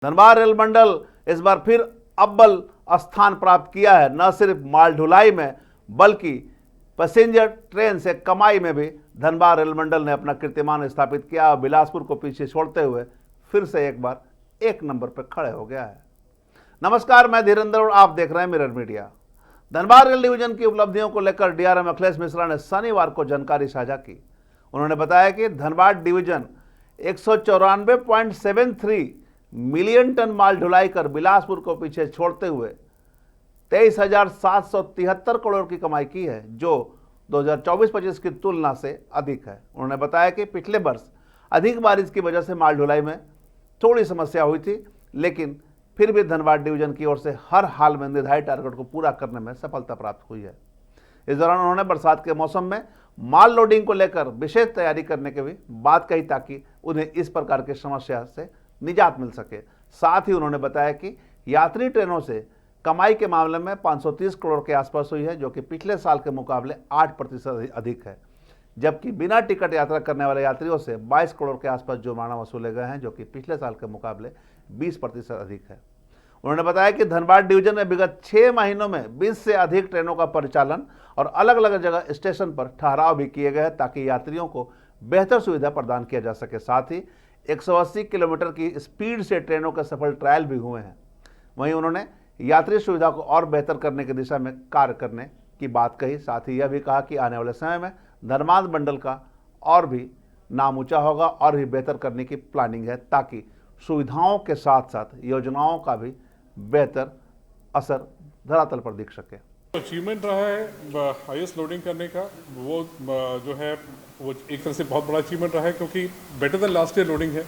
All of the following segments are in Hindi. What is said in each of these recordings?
धनबाद रेल मंडल इस बार फिर अव्वल स्थान प्राप्त किया है। न सिर्फ माल ढुलाई में बल्कि पैसेंजर ट्रेन से कमाई में भी धनबाद रेल मंडल ने अपना कीर्तिमान स्थापित किया और बिलासपुर को पीछे छोड़ते हुए फिर से एक बार एक नंबर पर खड़े हो गया है। नमस्कार, मैं धीरेन्द्र और आप देख रहे हैं mirror media. Dhanbad rail division की उपलब्धियों को लेकर डीआरएम अखिलेश मिश्रा ने शनिवार को जानकारी साझा की। उन्होंने बताया कि धनबाद डिवीजन 194.73 मिलियन टन माल ढुलाई कर बिलासपुर को पीछे छोड़ते हुए 23,773 करोड़ की कमाई की है, जो 2024-25 की तुलना से अधिक है। उन्होंने बताया कि पिछले वर्ष अधिक बारिश की वजह से माल ढुलाई में थोड़ी समस्या हुई थी, लेकिन फिर भी धनबाद डिवीजन की ओर से हर हाल में निर्धारित टारगेट को पूरा करने में सफलता प्राप्त हुई है। इस दौरान उन्होंने बरसात के मौसम में माल लोडिंग को लेकर विशेष तैयारी करने की भी बात कही, ताकि उन्हें इस प्रकार की समस्या से निजात मिल सके। साथ ही उन्होंने बताया कि यात्री ट्रेनों से कमाई के मामले में 530 करोड़ के आसपास हुई है, जो कि पिछले साल के मुकाबले 8% अधिक है, जबकि बिना टिकट यात्रा करने वाले यात्रियों से 22 करोड़ के आसपास जुर्माना वसूले गए हैं, जो कि पिछले साल के मुकाबले 20% अधिक है। उन्होंने बताया कि धनबाद डिवीजन में विगत 6 महीनों में 20 से अधिक ट्रेनों का परिचालन और अलग अलग जगह स्टेशन पर ठहराव भी किए गए हैं, ताकि यात्रियों को बेहतर सुविधा प्रदान किया जा सके। साथ ही 180 किलोमीटर की स्पीड से ट्रेनों के सफल ट्रायल भी हुए हैं। वहीं उन्होंने यात्री सुविधा को और बेहतर करने की दिशा में कार्य करने की बात कही। साथ ही यह भी कहा कि आने वाले समय में धनबाद मंडल का और भी नाम ऊंचा होगा और भी बेहतर करने की प्लानिंग है, ताकि सुविधाओं के साथ साथ योजनाओं का भी बेहतर असर धरातल पर दिख सके। अचीवमेंट रहा है हाईएस्ट लोडिंग करने का, वो जो है वो एक तरह से बहुत बड़ा अचीवमेंट रहा है, क्योंकि better than last year loading है।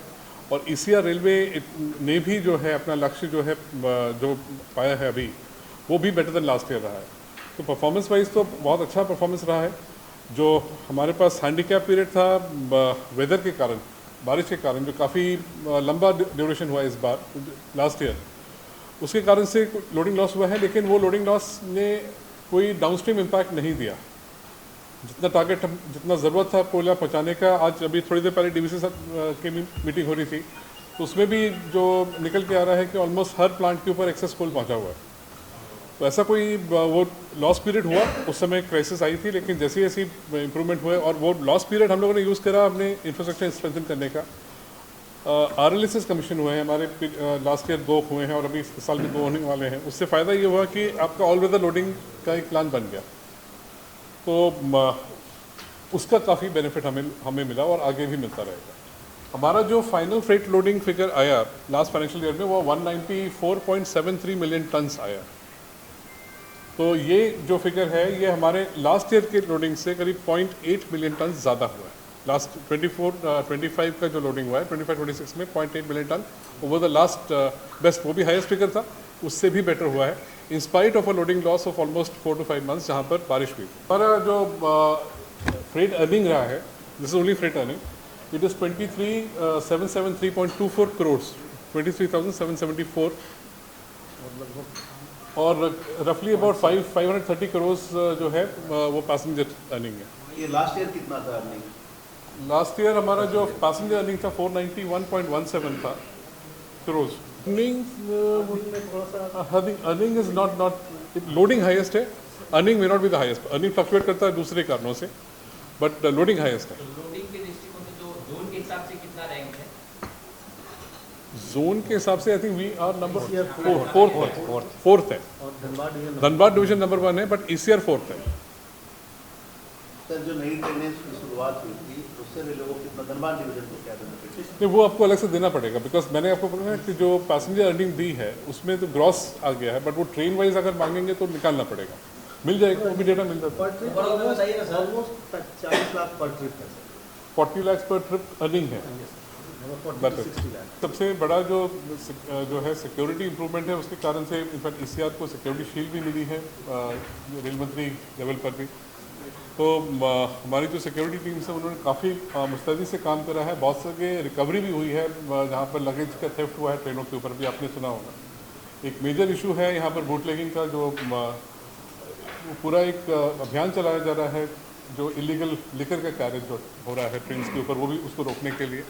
और ईसीआर रेलवे ने भी जो है अपना लक्ष्य जो है जो पाया है अभी, वो भी बेटर देन लास्ट ईयर रहा है। तो परफॉर्मेंस वाइज तो बहुत अच्छा परफॉर्मेंस रहा है। जो हमारे पास हैंडीकैप पीरियड था वेदर के कारण, बारिश के कारण, जो काफ़ी लंबा ड्यूरेशन हुआ इस बार लास्ट ईयर, उसके कारण से लोडिंग लॉस हुआ है। लेकिन वो लोडिंग लॉस ने कोई डाउनस्ट्रीम इम्पैक्ट नहीं दिया। जितना टारगेट जितना ज़रूरत था कोयला पहुंचाने का, आज अभी थोड़ी देर पहले डीवीसी की मीटिंग हो रही थी, तो उसमें भी जो निकल के आ रहा है कि ऑलमोस्ट हर प्लांट के ऊपर एक्सेस कोल पहुंचा हुआ है। तो ऐसा कोई वो लॉस पीरियड हुआ, उस समय क्राइसिस आई थी, लेकिन जैसे जैसे इंप्रूवमेंट हुए और वो लॉस पीरियड हम लोगों ने यूज़ करा अपने इंफ्रास्ट्रक्चर स्ट्रेंथन करने का। RLSS कमीशन हुए हैं हमारे, लास्ट ईयर 2 हुए हैं और अभी इस साल भी 2 होने वाले हैं। उससे फ़ायदा ये हुआ कि आपका ऑल वेदर लोडिंग का एक प्लान बन गया, तो उसका काफ़ी बेनिफिट हमें मिला और आगे भी मिलता रहेगा। हमारा जो फाइनल फ्रेट लोडिंग फिगर आया लास्ट फाइनेंशियल ईयर में, वो 194.73 मिलियन टन्स आया। तो ये जो फिगर है, ये हमारे लास्ट ईयर के लोडिंग से करीब 0.8 मिलियन टन ज़्यादा हुआ है। लास्ट 24-25 का जो लोडिंग हुआ है 25-26 में 0.8 million ton over the last best, वो भी हाईएस्ट फिगर था, उससे भी बेटर हुआ है, in spite of a loading loss of almost 4 to 5 months जहाँ पर बारिश हुई। हमारा जो फ्रेट अर्निंग रहा है, this is only freight earning, it is 23,773.24 crore, 23,774, और रफली अबाउट 530 करोड़ जो है वो पैसेंजर अर्निंग है। ये लास्ट ईयर कितना था अर्निंग? लास्ट ईयर हमारा जो पैसेंजर अर्निंग था 491.17 था crore. Earning is not loading highest है, earning may not be the highest. Earning fluctuate करता है दूसरे कारणों से, बट लोडिंग हाईएस्ट है। लोडिंग के दृष्टिकोण से जो जोन के हिसाब से कितना रैंक है? जोन के हिसाब से I think we are number 4th है। धनबाद डिवीजन नंबर 1 है, बट ईसीआर 4th है। सर, जो नई ट्रेनें की शुरुआत हुई थी, उससे भी लोगों की धनबाद डिवीजन को क्या बेनिफिट? नहीं, वो आपको अलग से देना पड़ेगा, बिकॉज मैंने आपको बोला कि जो पैसेंजर अर्निंग दी है उसमें तो ग्रॉस आ गया है, बट वो ट्रेन वाइज अगर मांगेंगे तो निकालना पड़ेगा, मिल जाएगा, वो भी डेटा मिल जाता है। 40 लाख पर ट्रिप है। 40 लाख पर ट्रिप अर्निंग है। सबसे बड़ा जो है सिक्योरिटी इंप्रूवमेंट है, उसके कारण से इनफैक्ट ईसीआर को सिक्योरिटी शील्ड भी मिली है रेल मंत्री लेवल पर भी। तो हमारी जो सिक्योरिटी टीम्स है उन्होंने काफ़ी मुस्तैदी से काम करा है। बहुत सारे रिकवरी भी हुई है, जहाँ पर लगेज का थेफ्ट हुआ है ट्रेनों के ऊपर भी, आपने सुना होगा। एक मेजर इशू है यहाँ पर बूटलेगिंग का, जो पूरा एक अभियान चलाया जा रहा है, जो इलीगल लिकर का कैरेज जो हो रहा है ट्रेन के ऊपर, वो भी उसको रोकने के लिए।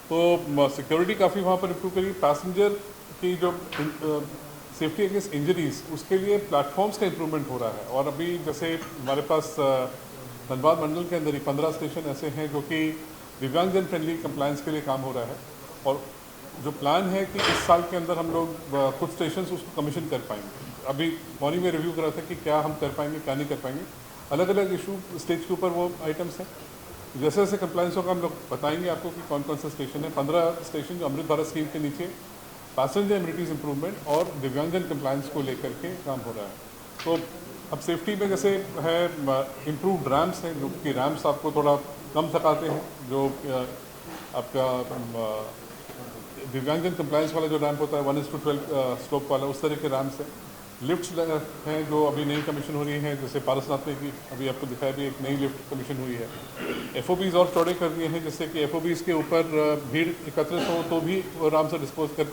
तो सिक्योरिटी काफ़ी वहाँ पर इम्प्रूव करी। पैसेंजर की जो सेफ्टी अगेंस्ट इंजरीज, उसके लिए प्लेटफॉर्म्स का इम्प्रूवमेंट हो रहा है। और अभी जैसे हमारे पास धनबाद मंडल के अंदर ही 15 स्टेशन ऐसे हैं जो कि दिव्यांगजन फ्रेंडली कंप्लायंस के लिए काम हो रहा है। और जो प्लान है कि इस साल के अंदर हम लोग कुछ स्टेशन उसको कमीशन कर पाएंगे। अभी मॉर्निंग में रिव्यू कर रहा था कि क्या हम कर पाएंगे, क्या नहीं कर पाएंगे। अलग अलग इशू स्टेज के ऊपर वो आइटम्स हैं। जैसे जैसे कंप्लायंस होगा हम लोग बताएंगे आपको कि कौन कौन सा स्टेशन है। 15 स्टेशन जो अमृत भारत स्कीम के नीचे पैसेंजर एमिनिटीज़ इंप्रूवमेंट और दिव्यांगजन कंप्लायंस को लेकर के काम हो रहा है। तो अब सेफ्टी में जैसे है इम्प्रूव्ड रैम्प्स हैं, जो कि रैम्प्स आपको थोड़ा कम थकाते हैं। जो आपका दिव्यांगजन कंप्लायंस वाला जो रैम्प होता है 1:12 स्लोप वाला, उस तरह के रैम्प्स हैं। लिफ्ट्स हैं जो अभी नई कमीशन हो रही हैं, जैसे पारसनाथ में भी अभी आपको दिखाया भी एक नई लिफ्ट कमीशन हुई है। FOBs और चौड़े कर दिए हैं, जिससे कि FOBs के ऊपर भीड़ एकत्रित हो तो भी आराम से डिस्पोज कर।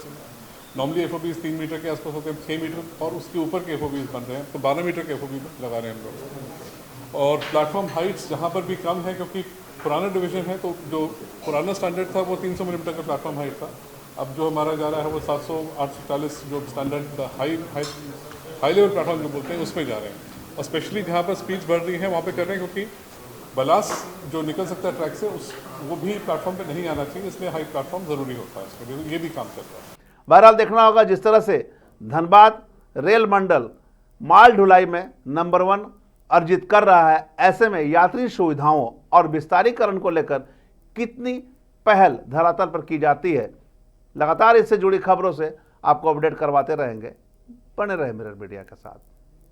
नॉर्मली FOBs 3 मीटर के आसपास होते हैं, 6 मीटर और उसके ऊपर के FOBs बन रहे हैं, तो 12 मीटर के FOB लगा रहे हैं हम लोग। और प्लेटफॉर्म हाइट्स जहाँ पर भी कम है, क्योंकि पुराना डिवीजन है, तो जो पुराना स्टैंडर्ड था वो 300 मिलीमीटर का प्लेटफॉर्म हाइट था। अब जो हमारा जा रहा है वो 700 840 जो स्टैंडर्ड हाई लेवल प्लेटफॉर्म जो बोलते हैं उसमें जा रहे हैं। और स्पेशली जहाँ पर स्पीड बढ़ रही है वहाँ पे कर रहे हैं, क्योंकि बलास जो निकल सकता है ट्रैक से वो भी प्लेटफॉर्म पे नहीं आना चाहिए, इसलिए हाई प्लेटफॉर्म ज़रूरी होता है। इसके लिए ये भी काम कर रहा है। बहरहाल देखना होगा जिस तरह से धनबाद रेल मंडल माल ढुलाई में नंबर 1 अर्जित कर रहा है, ऐसे में यात्री सुविधाओं और विस्तारीकरण को लेकर कितनी पहल धरातल पर की जाती है। लगातार इससे जुड़ी खबरों से आपको अपडेट करवाते रहेंगे। बने रहे मिरर मीडिया के साथ।